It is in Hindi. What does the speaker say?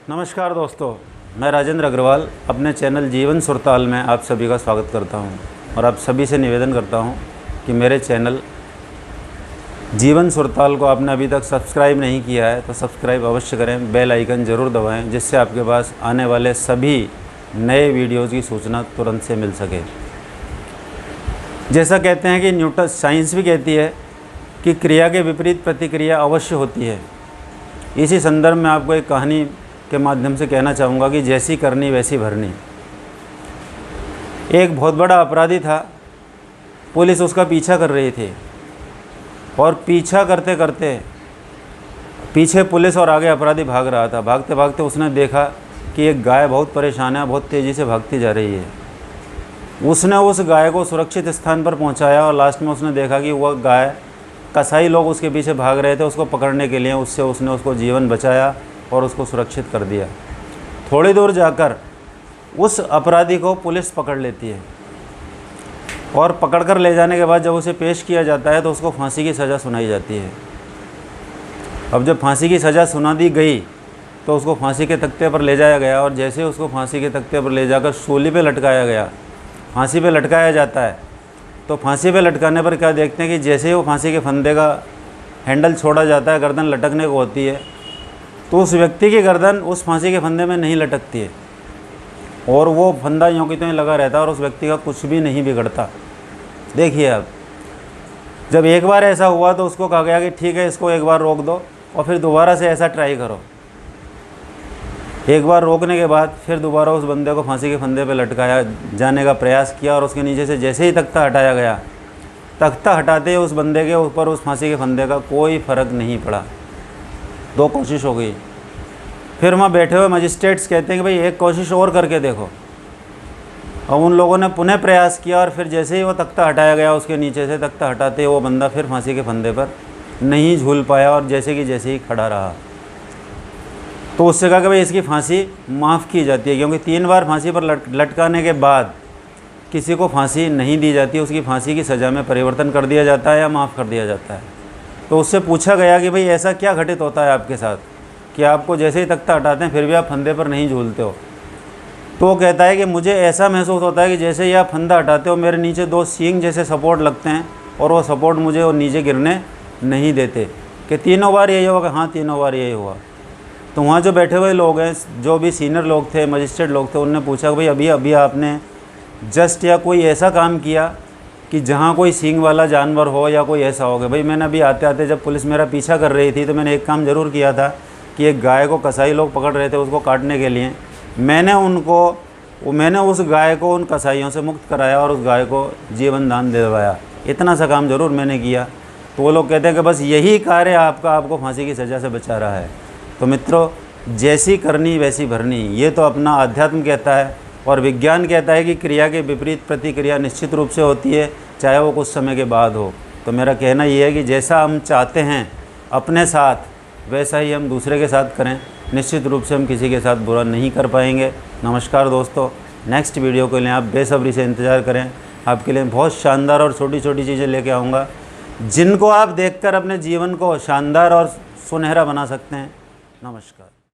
नमस्कार दोस्तों, मैं राजेंद्र अग्रवाल अपने चैनल जीवन सुरताल में आप सभी का स्वागत करता हूं और आप सभी से निवेदन करता हूं कि मेरे चैनल जीवन सुरताल को आपने अभी तक सब्सक्राइब नहीं किया है तो सब्सक्राइब अवश्य करें, बेल आइकन ज़रूर दबाएं जिससे आपके पास आने वाले सभी नए वीडियोज़ की सूचना तुरंत से मिल सके। जैसा कहते हैं कि न्यूटन साइंस भी कहती है कि क्रिया के विपरीत प्रतिक्रिया अवश्य होती है। इसी संदर्भ में आपको एक कहानी के माध्यम से कहना चाहूँगा कि जैसी करनी वैसी भरनी। एक बहुत बड़ा अपराधी था, पुलिस उसका पीछा कर रही थी और पीछा करते करते पीछे पुलिस और आगे अपराधी भाग रहा था। भागते भागते उसने देखा कि एक गाय बहुत परेशान है, बहुत तेज़ी से भागती जा रही है। उसने उस गाय को सुरक्षित स्थान पर पहुंचाया और लास्ट में उसने देखा कि वह गाय कसाई लोग उसके पीछे भाग रहे थे उसको पकड़ने के लिए। उसने उसको जीवन बचाया और उसको सुरक्षित कर दिया। थोड़ी दूर जाकर उस अपराधी को पुलिस पकड़ लेती है और पकड़कर ले जाने के बाद जब उसे पेश किया जाता है तो उसको फांसी की सज़ा सुनाई जाती है। अब जब फांसी की सज़ा सुना दी गई तो उसको फांसी के तख्ते पर ले जाया गया और जैसे उसको फांसी के तख्ते पर ले जाकर सूली पे लटकाया गया, फांसी पे लटकाया जाता है तो फांसी पे लटकाने पर क्या देखते हैं कि जैसे ही वो फांसी के फंदे का हैंडल छोड़ा जाता है, गर्दन लटकने को होती है, तो उस व्यक्ति की गर्दन उस फांसी के फंदे में नहीं लटकती है और वो फंदा यूँ की त्यों लगा रहता है और उस व्यक्ति का कुछ भी नहीं बिगड़ता। देखिए, अब जब एक बार ऐसा हुआ तो उसको कहा गया कि ठीक है, इसको एक बार रोक दो और फिर दोबारा से ऐसा ट्राई करो। एक बार रोकने के बाद फिर दोबारा उस बंदे को फांसी के फंदे पे लटकाया जाने का प्रयास किया और उसके नीचे से जैसे ही तख्ता हटाया गया, तख्ता हटाते ही उस बंदे के ऊपर उस फांसी के फंदे का कोई फ़र्क नहीं पड़ा। 2 कोशिश हो गई। फिर वहाँ बैठे हुए मजिस्ट्रेट्स कहते हैं कि भाई एक कोशिश और करके देखो। अब उन लोगों ने पुनः प्रयास किया और फिर जैसे ही वो तख्ता हटाया गया उसके नीचे से, तख्ता हटाते ही वो बंदा फिर फांसी के फंदे पर नहीं झूल पाया और जैसे ही खड़ा रहा। तो उससे कहा कि भाई इसकी फांसी माफ़ की जाती है, क्योंकि 3 बार फांसी पर लटकाने के बाद किसी को फांसी नहीं दी जाती, उसकी फांसी की सज़ा में परिवर्तन कर दिया जाता है या माफ़ कर दिया जाता है। तो उससे पूछा गया कि भाई ऐसा क्या घटित होता है आपके साथ कि आपको जैसे ही तख्ता हटाते हैं फिर भी आप फंदे पर नहीं झूलते हो। तो वो कहता है कि मुझे ऐसा महसूस होता है कि जैसे ही आप फंदा हटाते हो मेरे नीचे 2 सींग जैसे सपोर्ट लगते हैं और वो सपोर्ट मुझे और नीचे गिरने नहीं देते। कि 3 बार यही हुआ? कि हाँ, 3 बार यही हुआ। तो वहाँ जो बैठे हुए लोग हैं, जो भी सीनियर लोग थे, मजिस्ट्रेट लोग थे, उनने पूछा कि भाई अभी आपने जस्ट या कोई ऐसा काम किया कि जहाँ कोई सींग वाला जानवर हो या कोई ऐसा हो गया? भाई मैंने अभी आते आते जब पुलिस मेरा पीछा कर रही थी तो मैंने एक काम ज़रूर किया था कि एक गाय को कसाई लोग पकड़ रहे थे उसको काटने के लिए। मैंने उस गाय को उन कसाईयों से मुक्त कराया और उस गाय को जीवन दान दिलवाया। इतना सा काम ज़रूर मैंने किया। तो वो लोग कहते हैं कि बस यही कार्य आपको फांसी की सज़ा से बचा रहा है। तो मित्रों, जैसी करनी वैसी भरनी, ये तो अपना अध्यात्म कहता है और विज्ञान कहता है कि क्रिया के विपरीत प्रतिक्रिया निश्चित रूप से होती है, चाहे वो कुछ समय के बाद हो। तो मेरा कहना ये है कि जैसा हम चाहते हैं अपने साथ वैसा ही हम दूसरे के साथ करें। निश्चित रूप से हम किसी के साथ बुरा नहीं कर पाएंगे। नमस्कार दोस्तों, नेक्स्ट वीडियो के लिए आप बेसब्री से इंतज़ार करें। आपके लिए बहुत शानदार और छोटी छोटी चीज़ें लेके आऊँगा जिनको आप देखकर अपने जीवन को शानदार और सुनहरा बना सकते हैं। नमस्कार।